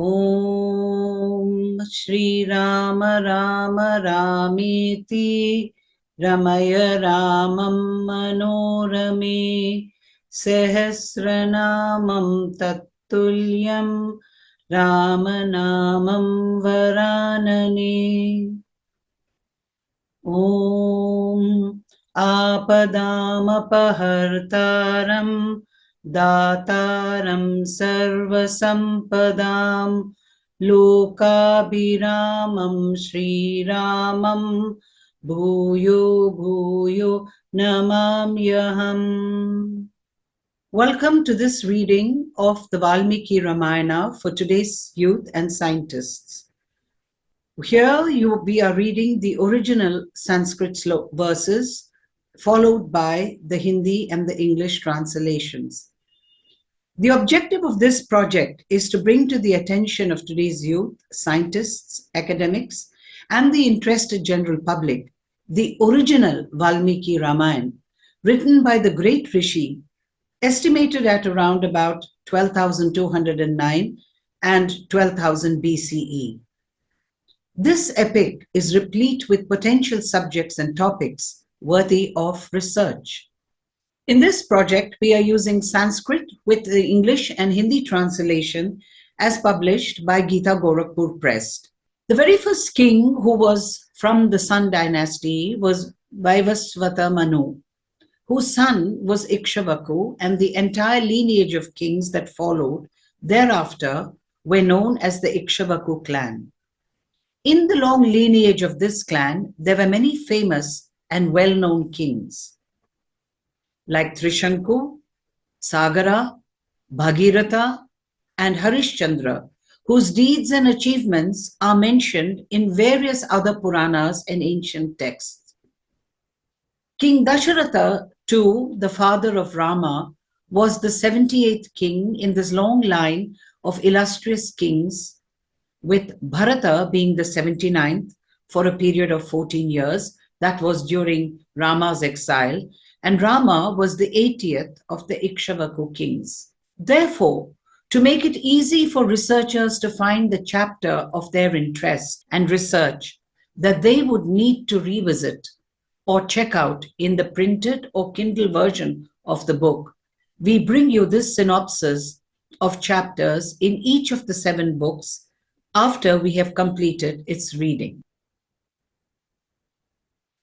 Om Shri Rama Rama Rameti Ramaya Ramam Manorame Sahasranamam Tattulyam Ramanamam Varanane. Om Apadamapahartaram Dataram Sarvasampadam Lokabhiramam Shri Ramam Bhuyo Bhuyo Namamyaham. Welcome to this reading of the Valmiki Ramayana for today's youth and scientists. Here we are reading the original Sanskrit verses followed by the Hindi and the English translations. The objective of this project is to bring to the attention of today's youth, scientists, academics, and the interested general public the original Valmiki Ramayana, written by the great Rishi, estimated at around about 12,209 and 12,000 BCE. This epic is replete with potential subjects and topics worthy of research. In this project, we are using Sanskrit with the English and Hindi translation as published by Gita Gorakhpur Press. The very first king who was from the Sun dynasty was Vaivasvata Manu, whose son was Ikshvaku, and the entire lineage of kings that followed thereafter were known as the Ikshvaku clan. In the long lineage of this clan, there were many famous and well-known kings, like Trishanku, Sagara, Bhagiratha, and Harishchandra, whose deeds and achievements are mentioned in various other Puranas and ancient texts. King Dasharatha, too, the father of Rama, was the 78th king in this long line of illustrious kings, with Bharata being the 79th for a period of 14 years, that was during Rama's exile, and Rama was the 80th of the Ikshvaku kings. Therefore, to make it easy for researchers to find the chapter of their interest and research that they would need to revisit or check out in the printed or Kindle version of the book, we bring you this synopsis of chapters in each of the 7 books after we have completed its reading.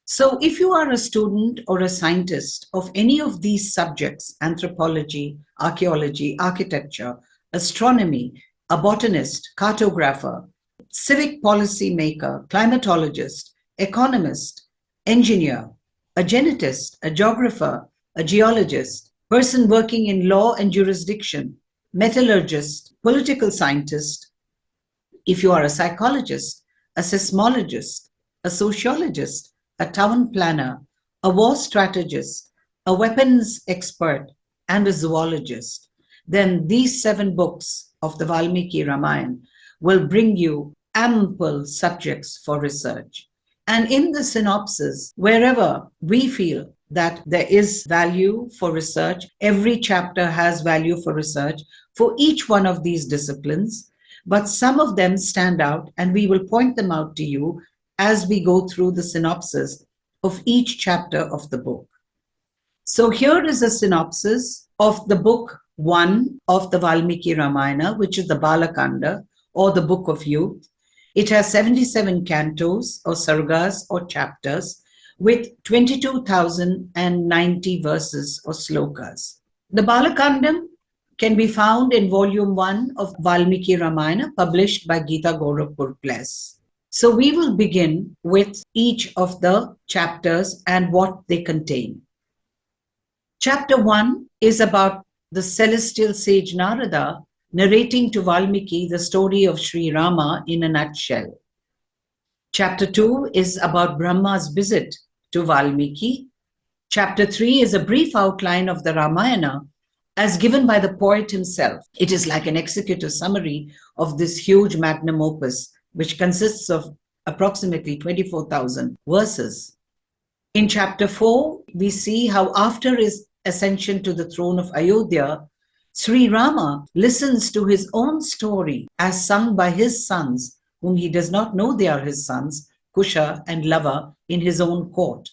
So if you are a student or a scientist of any of these subjects, anthropology, archaeology, architecture, astronomy, a botanist, cartographer, civic policy maker, climatologist, economist, engineer, a genetist, a geographer, a geologist, person working in law and jurisdiction, metallurgist, political scientist, if you are a psychologist, a seismologist, a sociologist, a town planner, a war strategist, a weapons expert, and a zoologist, then these 7 books of the Valmiki Ramayana will bring you ample subjects for research. And in the synopsis, wherever we feel that there is value for research, every chapter has value for research for each one of these disciplines, but some of them stand out and we will point them out to you as we go through the synopsis of each chapter of the book. So here is a synopsis of the book 1 of the Valmiki Ramayana, which is the Balakanda, or the Book of Youth. It has 77 cantos or sargas or chapters with 22,090 verses or slokas. The Balakandam can be found in volume 1 of Valmiki Ramayana, published by Gita Gorakhpur Press. So we will begin with each of the chapters and what they contain. Chapter 1 is about the celestial sage Narada narrating to Valmiki the story of Sri Rama in a nutshell. Chapter 2 is about Brahma's visit to Valmiki. Chapter 3 is a brief outline of the Ramayana as given by the poet himself. It is like an executive summary of this huge magnum opus, which consists of approximately 24,000 verses. In chapter 4, we see how after his ascension to the throne of Ayodhya, Sri Rama listens to his own story as sung by his sons, whom he does not know they are his sons, Kusha and Lava, in his own court.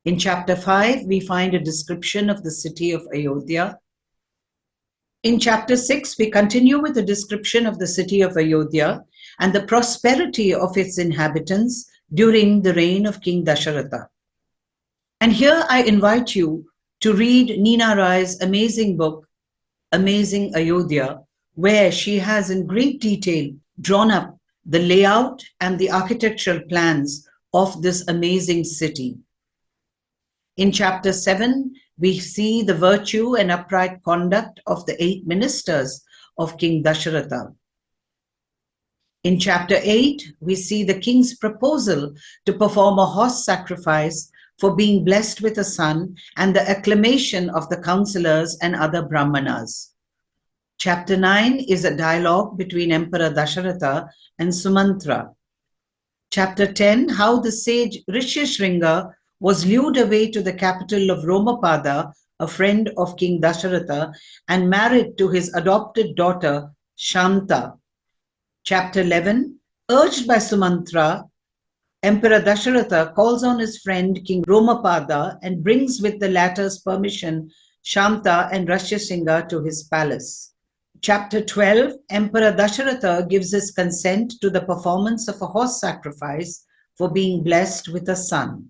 In chapter 5, we find a description of the city of Ayodhya. In chapter 6, we continue with a description of the city of Ayodhya and the prosperity of its inhabitants during the reign of King Dasharatha. And here I invite you to read Neena Rai's amazing book, Amazing Ayodhya, where she has in great detail drawn up the layout and the architectural plans of this amazing city. In chapter 7, we see the virtue and upright conduct of the 8 ministers of King Dasharatha. In chapter 8, we see the king's proposal to perform a horse sacrifice for being blessed with a son and the acclamation of the councillors and other brahmanas. Chapter 9 is a dialogue between Emperor Dasharatha and Sumantra. Chapter 10, how the sage Rishi was lured away to the capital of Romapada, a friend of King Dasharatha, and married to his adopted daughter Shanta. Chapter 11, urged by Sumantra, Emperor Dasharatha calls on his friend King Romapada and brings with the latter's permission Shanta and Rishyasringa to his palace. Chapter 12, Emperor Dasharatha gives his consent to the performance of a horse sacrifice for being blessed with a son.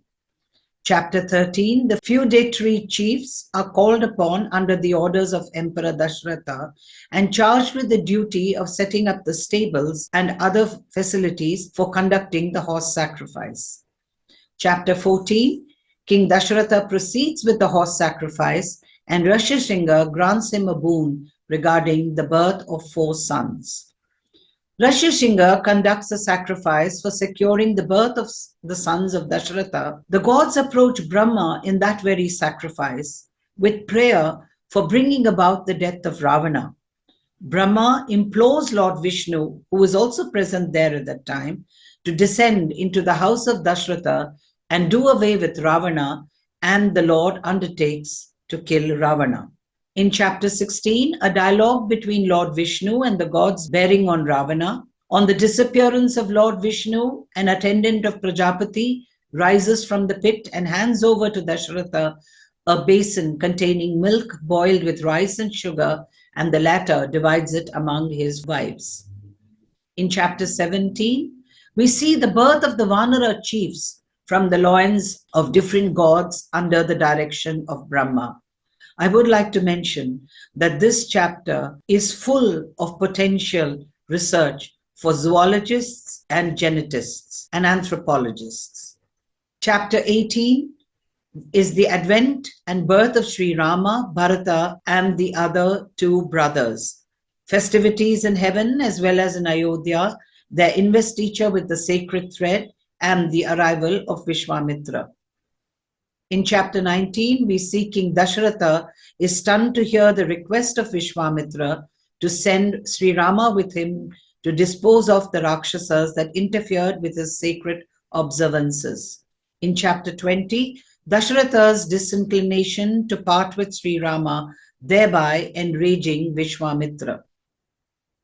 Chapter 13, the feudatory chiefs are called upon under the orders of Emperor Dasharatha and charged with the duty of setting up the stables and other facilities for conducting the horse sacrifice. Chapter 14, King Dasharatha proceeds with the horse sacrifice and Rishyasringa grants him a boon regarding the birth of 4 sons. Rishyasringa conducts a sacrifice for securing the birth of the sons of Dasharatha. The gods approach Brahma in that very sacrifice with prayer for bringing about the death of Ravana. Brahma implores Lord Vishnu, who was also present there at that time, to descend into the house of Dasharatha and do away with Ravana, and the Lord undertakes to kill Ravana. In chapter 16, a dialogue between Lord Vishnu and the gods bearing on Ravana. On the disappearance of Lord Vishnu, an attendant of Prajapati rises from the pit and hands over to Dasharatha a basin containing milk boiled with rice and sugar, and the latter divides it among his wives. In chapter 17, we see the birth of the Vanara chiefs from the loins of different gods under the direction of Brahma. I would like to mention that this chapter is full of potential research for zoologists and genetists and anthropologists. Chapter 18 is the advent and birth of Sri Rama, Bharata, and the other 2 brothers. Festivities in heaven as well as in Ayodhya, their investiture with the sacred thread, and the arrival of Vishwamitra. In chapter 19, we see King Dasharatha is stunned to hear the request of Vishwamitra to send Sri Rama with him to dispose of the Rakshasas that interfered with his sacred observances. In chapter 20, Dasharatha's disinclination to part with Sri Rama, thereby enraging Vishwamitra.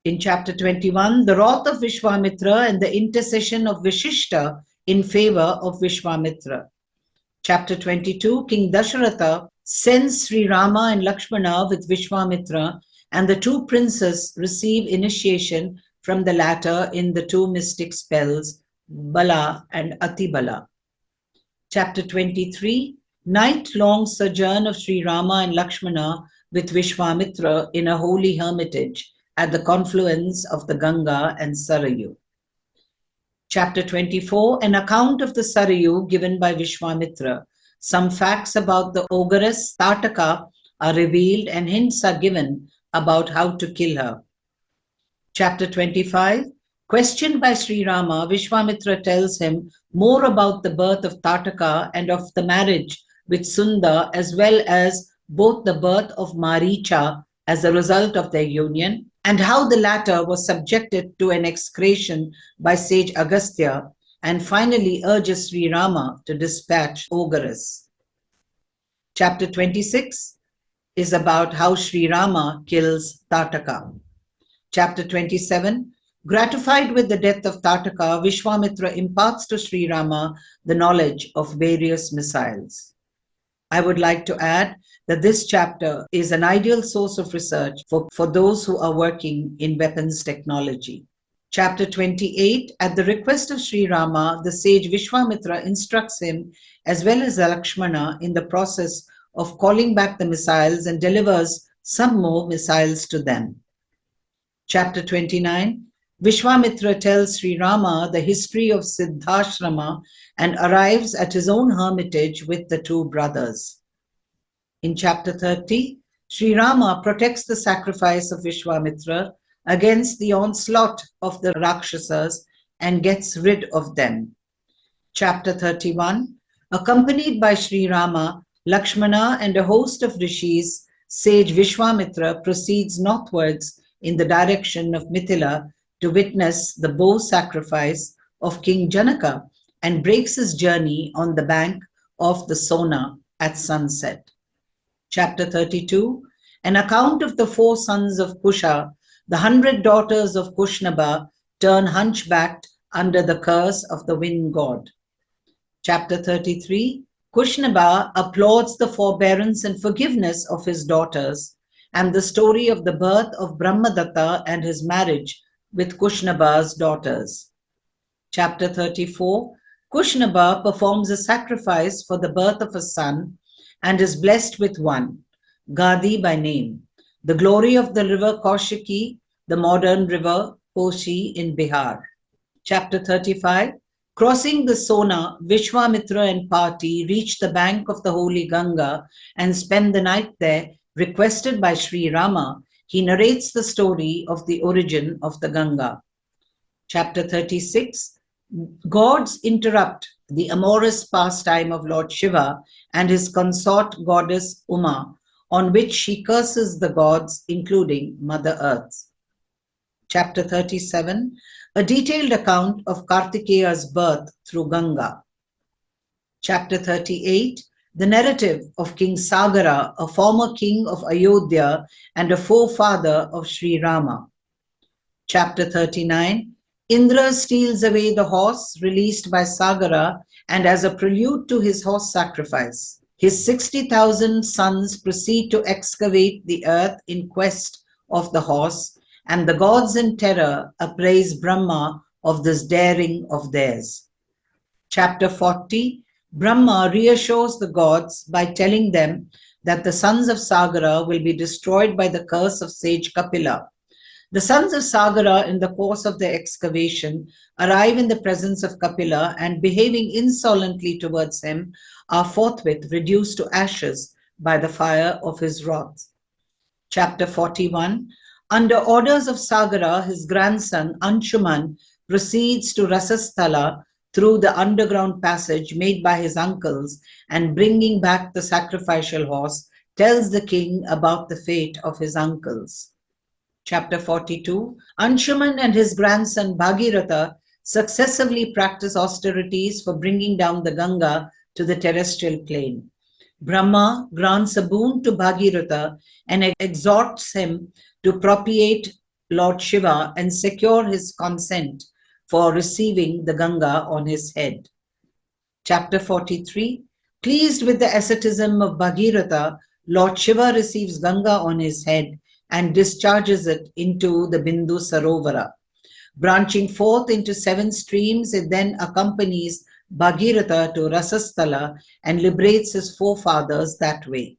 In chapter 21, the wrath of Vishwamitra and the intercession of Vishishta in favor of Vishwamitra. Chapter 22, King Dasharatha sends Sri Rama and Lakshmana with Vishwamitra, and the 2 princes receive initiation from the latter in the 2 mystic spells, Bala and Atibala. Chapter 23, night-long sojourn of Sri Rama and Lakshmana with Vishwamitra in a holy hermitage at the confluence of the Ganga and Sarayu. Chapter 24, an account of the Sarayu given by Vishwamitra. Some facts about the ogress Tataka are revealed and hints are given about how to kill her. Chapter 25, questioned by Sri Rama, Vishwamitra tells him more about the birth of Tataka and of the marriage with Sunda, as well as both the birth of Maricha as a result of their union, and how the latter was subjected to an execration by sage Agastya, and finally urges Sri Rama to dispatch ogress. Chapter 26, is about how Sri Rama kills Tataka. Chapter 27. Gratified with the death of Tataka, Vishwamitra imparts to Sri Rama the knowledge of various missiles. I would like to add that this chapter is an ideal source of research for those who are working in weapons technology. Chapter 28. At the request of Sri Rama, the sage Vishwamitra instructs him as well as Lakshmana in the process of calling back the missiles and delivers some more missiles to them. Chapter 29. Vishwamitra tells Sri Rama the history of Siddhashrama and arrives at his own hermitage with the two brothers. In chapter 30, Sri Rama protects the sacrifice of Vishwamitra against the onslaught of the Rakshasas and gets rid of them. Chapter 31. Accompanied by Sri Rama, Lakshmana and a host of rishis, sage Vishwamitra proceeds northwards in the direction of Mithila to witness the bow sacrifice of King Janaka and breaks his journey on the bank of the Sona at sunset. Chapter 32. An account of the 4 sons of Kusha, the 100 daughters of Kushnaba, turn hunchbacked under the curse of the wind god. Chapter 33. Kushnaba applauds the forbearance and forgiveness of his daughters and the story of the birth of Brahmadatta and his marriage with Kushnaba's daughters. Chapter 34. Kushnaba performs a sacrifice for the birth of a son and is blessed with one, Gadi by name, the glory of the river Kaushiki, the modern river Koshi in Bihar. Chapter 35. Crossing the Sona, Vishwamitra and party reach the bank of the holy Ganga and spend the night there. Requested by Sri Rama, he narrates the story of the origin of the Ganga. Chapter 36. Gods interrupt the amorous pastime of Lord Shiva and his consort goddess Uma, on which she curses the gods, including Mother Earth. Chapter 37. A detailed account of Kartikeya's birth through Ganga. Chapter 38. The narrative of King Sagara, a former king of Ayodhya and a forefather of Sri Rama. Chapter 39. Indra steals away the horse released by Sagara and as a prelude to his horse sacrifice. His 60,000 sons proceed to excavate the earth in quest of the horse, and the gods in terror appraise Brahma of this daring of theirs. Chapter 40. Brahma reassures the gods by telling them that the sons of Sagara will be destroyed by the curse of sage Kapila. The sons of Sagara, in the course of their excavation, arrive in the presence of Kapila and, behaving insolently towards him, are forthwith reduced to ashes by the fire of his wrath. Chapter 41. Under orders of Sagara, his grandson Anshuman proceeds to Rasasthala through the underground passage made by his uncles and, bringing back the sacrificial horse, tells the king about the fate of his uncles. Chapter 42. Anshuman and his grandson Bhagiratha successively practice austerities for bringing down the Ganga to the terrestrial plane. Brahma grants a boon to Bhagiratha and exhorts him to propitiate Lord Shiva and secure his consent for receiving the Ganga on his head. Chapter 43. Pleased with the asceticism of Bhagiratha, Lord Shiva receives Ganga on his head and discharges it into the Bindu Sarovara. Branching forth into 7 streams, it then accompanies Bhagiratha to Rasasthala and liberates his forefathers that way.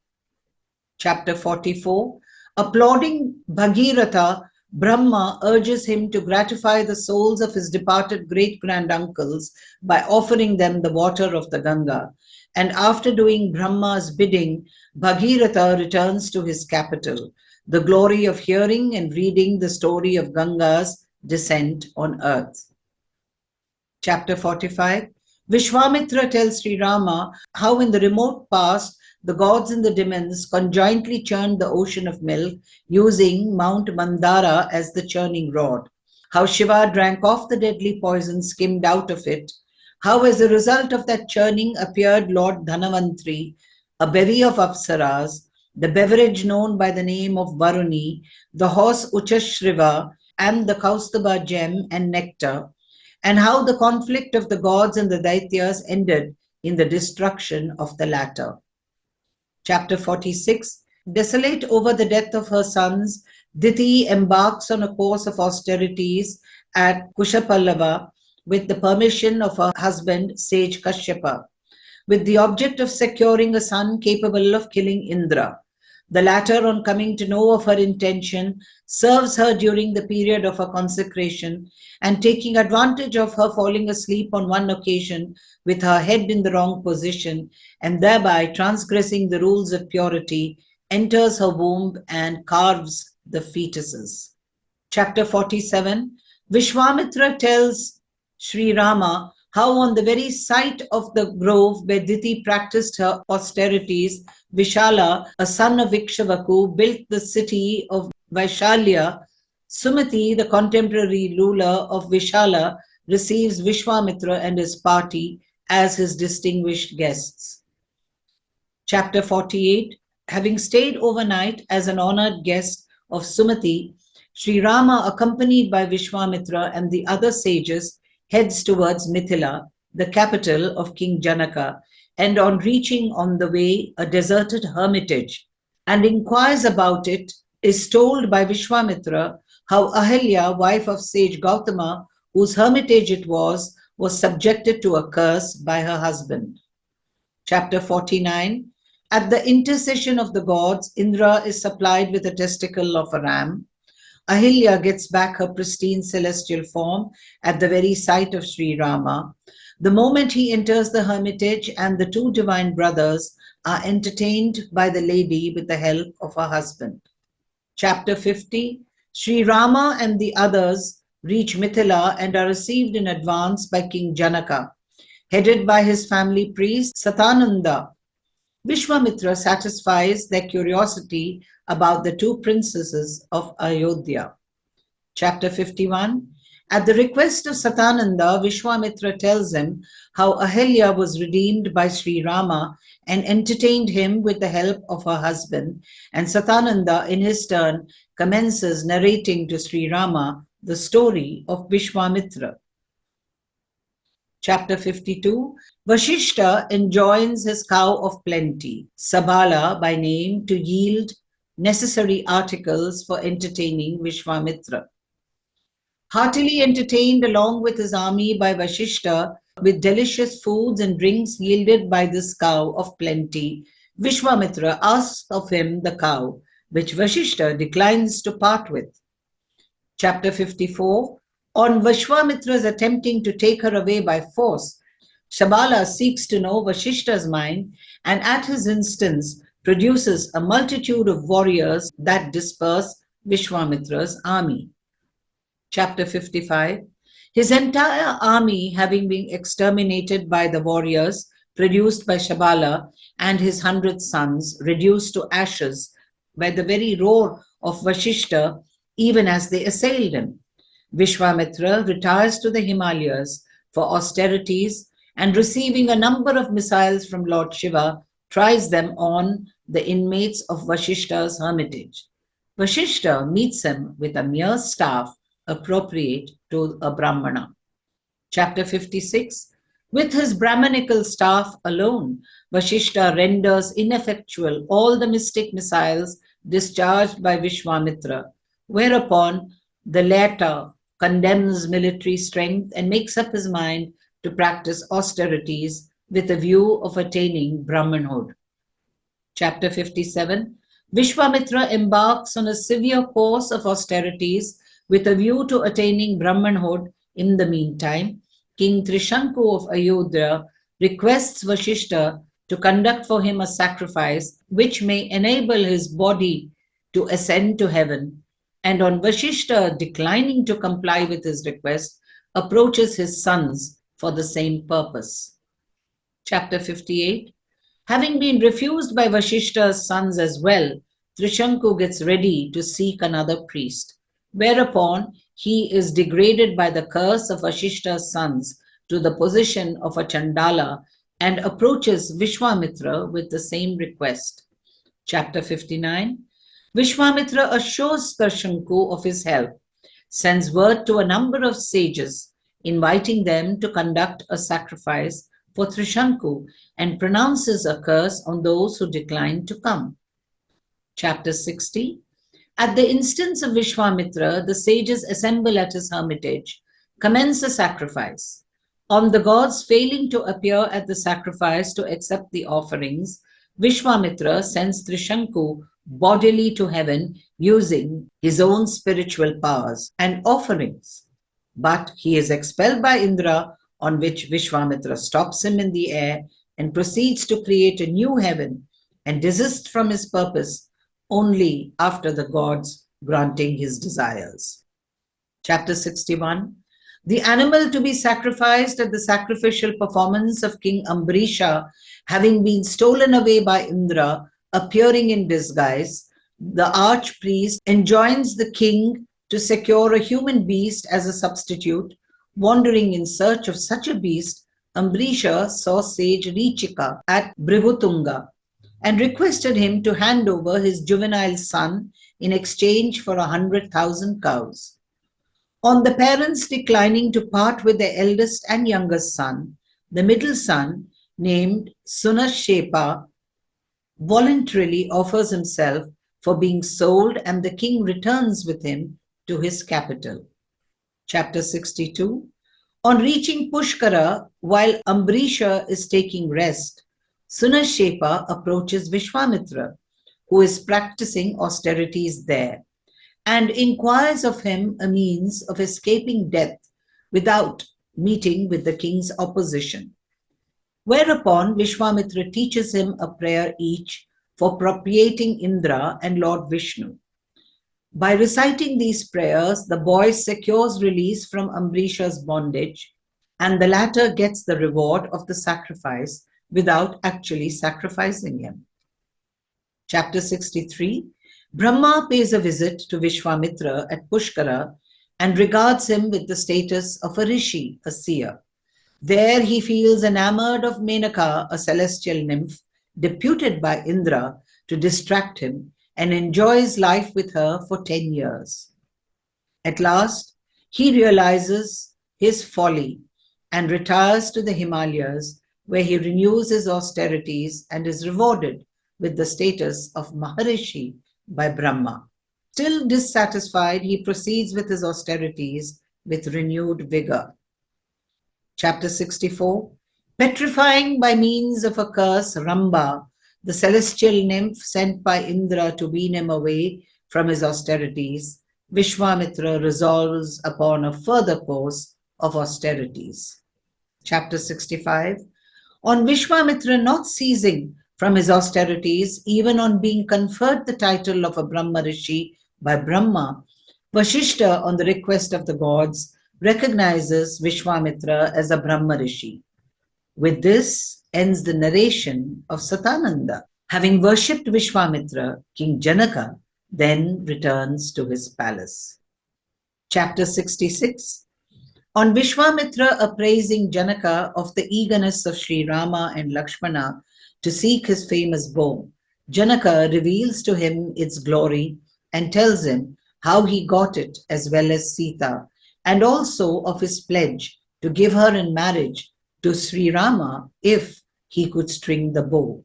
Chapter 44. Applauding Bhagiratha, Brahma urges him to gratify the souls of his departed great-granduncles by offering them the water of the Ganga. And after doing Brahma's bidding, Bhagiratha returns to his capital, the glory of hearing and reading the story of Ganga's descent on earth. Chapter 45. Vishwamitra tells Sri Rama how in the remote past the gods and the demons conjointly churned the ocean of milk using Mount Mandara as the churning rod, how Shiva drank off the deadly poison skimmed out of it, how as a result of that churning appeared Lord Dhanavantri, a bevy of Apsaras, the beverage known by the name of Varuni, the horse Uchashriva, and the Kaustubha gem and nectar, and how the conflict of the gods and the Daityas ended in the destruction of the latter. Chapter 46. Desolate over the death of her sons, Diti embarks on a course of austerities at Kushapallava with the permission of her husband, sage Kashyapa, with the object of securing a son capable of killing Indra. The latter, on coming to know of her intention, serves her during the period of her consecration, and taking advantage of her falling asleep on one occasion with her head in the wrong position, and thereby transgressing the rules of purity, enters her womb and carves the fetuses. Chapter 47. Vishwamitra tells Sri Rama how on the very site of the grove where Diti practiced her austerities, Vishala, a son of Ikshvaku, built the city of Vaishalya. Sumati, the contemporary ruler of Vishala, receives Vishwamitra and his party as his distinguished guests. Chapter 48. Having stayed overnight as an honored guest of Sumati, Sri Rama, accompanied by Vishwamitra and the other sages, heads towards Mithila, the capital of King Janaka, and on reaching on the way a deserted hermitage, and inquires about it, is told by Vishwamitra how Ahalya, wife of sage Gautama, whose hermitage it was subjected to a curse by her husband. Chapter 49. At the intercession of the gods, Indra is supplied with a testicle of a ram. Ahilya gets back her pristine celestial form at the very sight of Sri Rama. The moment he enters the hermitage, and the two divine brothers are entertained by the lady with the help of her husband. Chapter 50. Sri Rama and the others reach Mithila and are received in advance by King Janaka, headed by his family priest Satananda. Vishwamitra satisfies their curiosity about the two princesses of Ayodhya. Chapter 51. At the request of Satananda, Vishwamitra tells him how Ahalya was redeemed by Sri Rama and entertained him with the help of her husband, and Satananda in his turn commences narrating to Sri Rama the story of Vishwamitra. Chapter 52. Vashishta enjoins his cow of plenty, Sabala by name, to yield necessary articles for entertaining Vishwamitra. Heartily entertained along with his army by Vashishta with delicious foods and drinks yielded by this cow of plenty, Vishwamitra asks of him the cow, which Vashishta declines to part with. Chapter 54. On Vishwamitra's attempting to take her away by force, Shabala seeks to know Vashishta's mind and at his instance produces a multitude of warriors that disperse Vishwamitra's army. Chapter 55. His entire army having been exterminated by the warriors produced by Shabala and his 100 sons reduced to ashes by the very roar of Vashishta even as they assailed him, Vishwamitra retires to the Himalayas for austerities and receiving a number of missiles from Lord Shiva, tries them on the inmates of Vashishta's hermitage. Vashishta meets him with a mere staff appropriate to a Brahmana. Chapter 56. With his Brahmanical staff alone, Vashishta renders ineffectual all the mystic missiles discharged by Vishwamitra, whereupon the latter condemns military strength and makes up his mind to practice austerities with a view of attaining Brahmanhood. Chapter 57. Vishwamitra embarks on a severe course of austerities with a view to attaining Brahmanhood. In the meantime, King Trishanku of Ayodhya requests Vashishta to conduct for him a sacrifice which may enable his body to ascend to heaven, and on Vashishta declining to comply with his request, approaches his sons for the same purpose. Chapter 58. Having been refused by Vashishta's sons as well, Trishanku gets ready to seek another priest, whereupon he is degraded by the curse of Vashishta's sons to the position of a Chandala and approaches Vishwamitra with the same request. Chapter 59. Vishwamitra assures Tarshanku of his help, sends word to a number of sages, inviting them to conduct a sacrifice for Trishanku, and pronounces a curse on those who decline to come. Chapter 60. At the instance of Vishwamitra, the sages assemble at his hermitage, commence a sacrifice. On the gods failing to appear at the sacrifice to accept the offerings, Vishwamitra sends Trishanku bodily to heaven using his own spiritual powers and offerings. But he is expelled by Indra, on which Vishwamitra stops him in the air and proceeds to create a new heaven and desists from his purpose only after the gods granting his desires. Chapter 61. The animal to be sacrificed at the sacrificial performance of King Ambrisha having been stolen away by Indra, appearing in disguise, the archpriest enjoins the king to secure a human beast as a substitute. Wandering in search of such a beast, Ambrisha saw sage Richika at Brihutunga and requested him to hand over his juvenile son in exchange for 100,000 cows. On the parents declining to part with their eldest and youngest son, the middle son, named Sunashepa, voluntarily offers himself for being sold, and the king returns with him to his capital. Chapter 62. On reaching Pushkara, while Ambrisha is taking rest, Sunashepa approaches Vishwamitra, who is practicing austerities there, and inquires of him a means of escaping death without meeting with the king's opposition. Whereupon Vishwamitra teaches him a prayer each for propitiating Indra and Lord Vishnu. By reciting these prayers, the boy secures release from Ambrisha's bondage, and the latter gets the reward of the sacrifice without actually sacrificing him. Chapter 63. Brahma pays a visit to Vishwamitra at Pushkara and regards him with the status of a Rishi, a seer. There he feels enamored of Menaka, a celestial nymph, deputed by Indra to distract him, and enjoys life with her for 10 years. At last, he realizes his folly and retires to the Himalayas, where he renews his austerities and is rewarded with the status of Maharishi by Brahma. Still dissatisfied, he proceeds with his austerities with renewed vigor. Chapter 64. Petrifying by means of a curse Ramba, the celestial nymph sent by Indra to wean him away from his austerities, Vishwamitra resolves upon a further course of austerities. Chapter 65. On Vishwamitra not ceasing from his austerities, even on being conferred the title of a Brahma Rishi by Brahma, Vashishta, on the request of the gods, recognizes Vishwamitra as a Brahma Rishi. With this ends the narration of Satananda. Having worshipped Vishwamitra, King Janaka then returns to his palace. Chapter 66. On Vishwamitra appraising Janaka of the eagerness of Sri Rama and Lakshmana to seek his famous bow, Janaka reveals to him its glory and tells him how he got it as well as Sita, and also of his pledge to give her in marriage to Sri Rama if he could string the bow.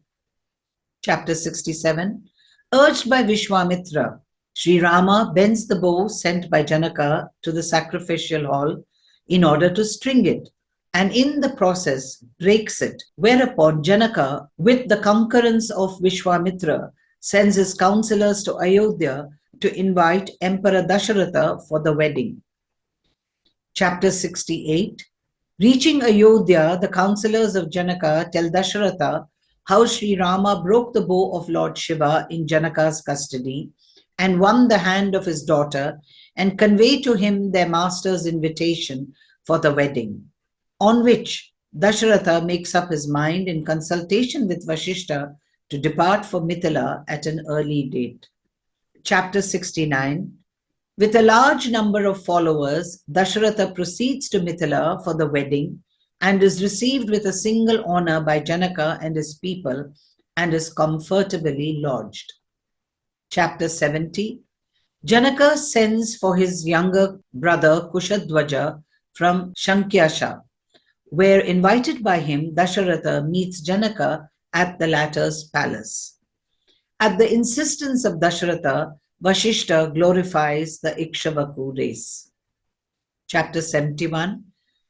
Chapter 67. Urged by Vishwamitra, Sri Rama bends the bow sent by Janaka to the sacrificial hall in order to string it, and in the process breaks it, whereupon Janaka, with the concurrence of Vishwamitra, sends his counselors to Ayodhya to invite Emperor Dasharatha for the wedding. Chapter 68. Reaching Ayodhya, the counselors of Janaka tell Dasharatha how Sri Rama broke the bow of Lord Shiva in Janaka's custody and won the hand of his daughter, and convey to him their master's invitation for the wedding. On which Dasharatha makes up his mind in consultation with Vashishta to depart for Mithila at an early date. Chapter 69. With a large number of followers, Dasharatha proceeds to Mithila for the wedding and is received with a single honor by Janaka and his people, and is comfortably lodged. Chapter 70. Janaka sends for his younger brother Kushadwaja from Shankyasha, where, invited by him, Dasharatha meets Janaka at the latter's palace. At the insistence of Dasharatha, Vashishta glorifies the Ikshvaku race. Chapter 71.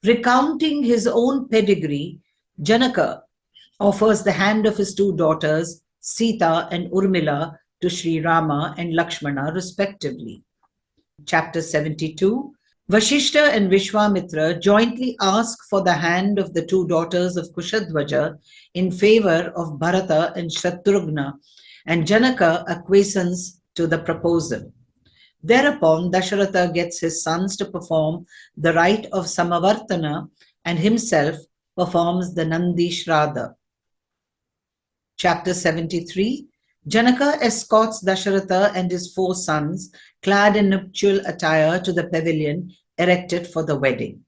Recounting his own pedigree, Janaka offers the hand of his two daughters, Sita and Urmila, to Sri Rama and Lakshmana respectively. Chapter 72. Vashishta and Vishwamitra jointly ask for the hand of the two daughters of Kushadwaja in favor of Bharata and Shatrughna, and Janaka acquiesces to the proposal. Thereupon, Dasharatha gets his sons to perform the rite of Samavartana and himself performs the Nandi Shraddha. Chapter 73. Janaka escorts Dasharatha and his 4 sons, clad in nuptial attire, to the pavilion erected for the wedding.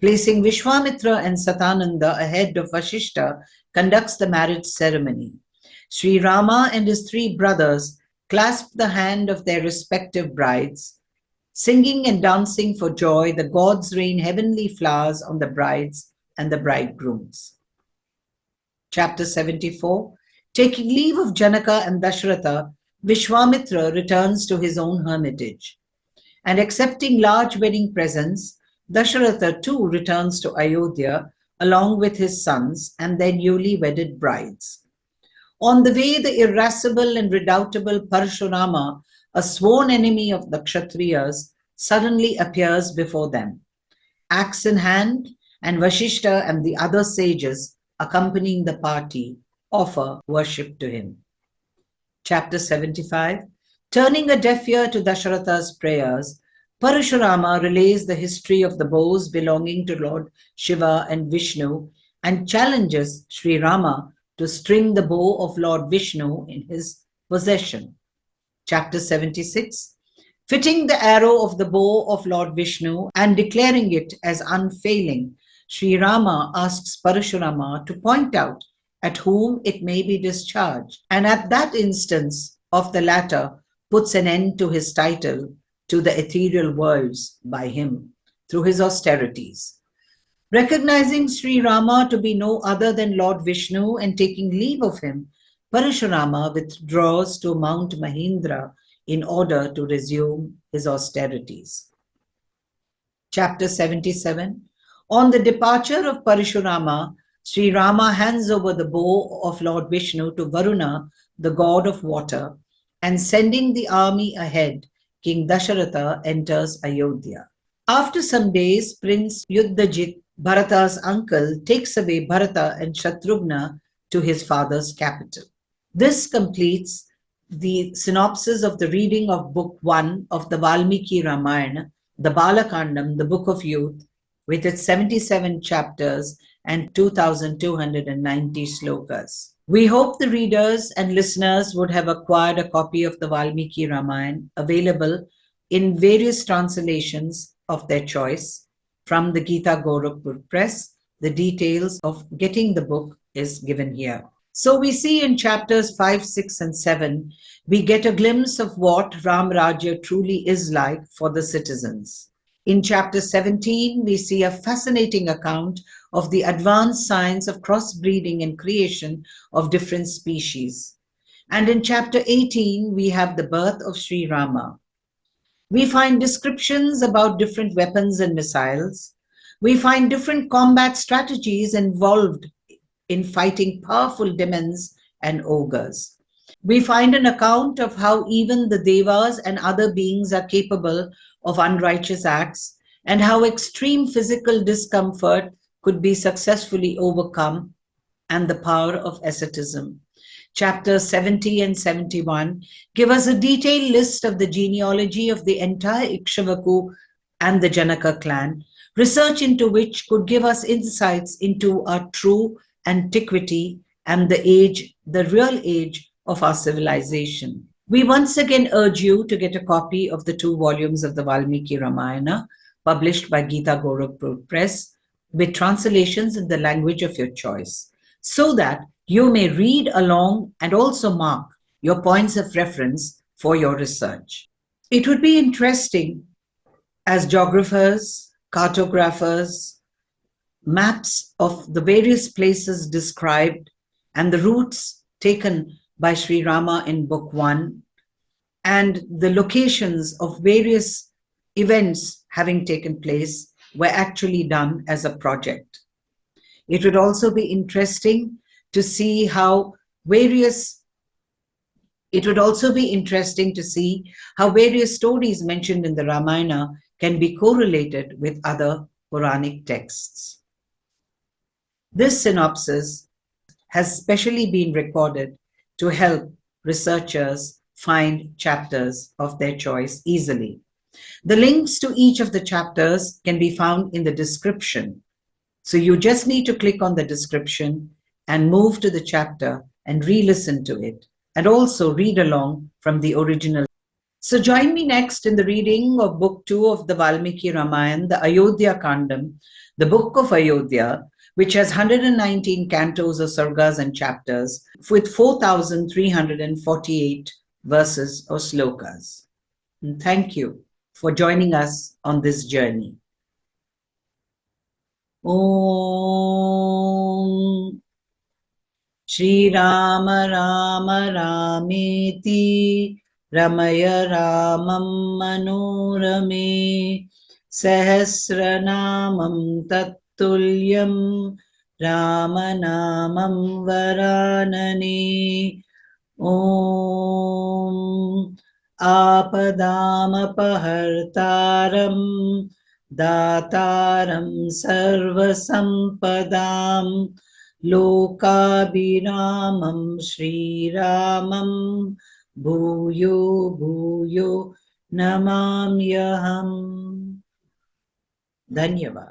Placing Vishwamitra and Satananda ahead of Vashishta, conducts the marriage ceremony. Sri Rama and his 3 brothers clasp the hand of their respective brides. Singing and dancing for joy, the gods rain heavenly flowers on the brides and the bridegrooms. Chapter 74. Taking leave of Janaka and Dasharatha, Vishwamitra returns to his own hermitage. And accepting large wedding presents, Dasharatha too returns to Ayodhya along with his sons and their newly wedded brides. On the way, the irascible and redoubtable Parashurama, a sworn enemy of the Kshatriyas, suddenly appears before them. Axe in hand, and Vashishta and the other sages accompanying the party offer worship to him. Chapter 75. Turning a deaf ear to Dasharatha's prayers, Parashurama relays the history of the bows belonging to Lord Shiva and Vishnu and challenges Sri Rama to string the bow of Lord Vishnu in his possession. Chapter 76. Fitting the arrow of the bow of Lord Vishnu and declaring it as unfailing, Sri Rama asks Parashurama to point out at whom it may be discharged, and at that instance of the latter puts an end to his title to the ethereal worlds by him through his austerities. Recognizing Sri Rama to be no other than Lord Vishnu and taking leave of him, Parashurama withdraws to Mount Mahindra in order to resume his austerities. Chapter 77. On the departure of Parashurama, Sri Rama hands over the bow of Lord Vishnu to Varuna, the god of water, and sending the army ahead, King Dasharatha enters Ayodhya. After some days, Prince Yuddhajit, Bharata's uncle, takes away Bharata and Shatrughna to his father's capital. This completes the synopsis of the reading of Book 1 of the Valmiki Ramayana, the Balakandam, the Book of Youth, with its 77 chapters and 2,290 slokas. We hope the readers and listeners would have acquired a copy of the Valmiki Ramayana, available in various translations of their choice from the Gita Gorakhpur Press. The details of getting the book is given here. So we see in chapters 5, 6, and 7, we get a glimpse of what Ram Rajya truly is like for the citizens. In chapter 17, we see a fascinating account of the advanced science of crossbreeding and creation of different species. And in chapter 18, we have the birth of Sri Rama. We find descriptions about different weapons and missiles. We find different combat strategies involved in fighting powerful demons and ogres. We find an account of how even the devas and other beings are capable of unrighteous acts, and how extreme physical discomfort could be successfully overcome, and the power of asceticism. Chapters 70 and 71 give us a detailed list of the genealogy of the entire Ikshvaku and the Janaka clan, research into which could give us insights into our true antiquity and the age, the real age of our civilization. We once again urge you to get a copy of the 2 volumes of the Valmiki Ramayana, published by Gita Gorakhpur Press, with translations in the language of your choice, so that You may read along and also mark your points of reference for your research. It would be interesting as geographers, cartographers, maps of the various places described and the routes taken by Sri Rama in Book 1 and the locations of various events having taken place were actually done as a project. It would also be interesting to see how various stories mentioned in the Ramayana can be correlated with other Puranic texts. This synopsis has specially been recorded to help researchers find chapters of their choice easily. The links to each of the chapters can be found in the description. So you just need to click on the description and move to the chapter and re-listen to it, and also read along from the original. So join me next in the reading of Book 2 of the Valmiki Ramayana, the Ayodhya Kandam, the Book of Ayodhya, which has 119 cantos or sargas and chapters with 4,348 verses or slokas. And thank you for joining us on this journey. Om Shri Rama Rama Rameti Ramaya Ramam Manorame Sahasranamam Tattulyam Ramanamam Varanane Om Apadamapahartaram Dataram Sarvasampadam Lokabhiramam Shri Ramam Bhuyo Bhuyo Namamyaham. Dhanyavad.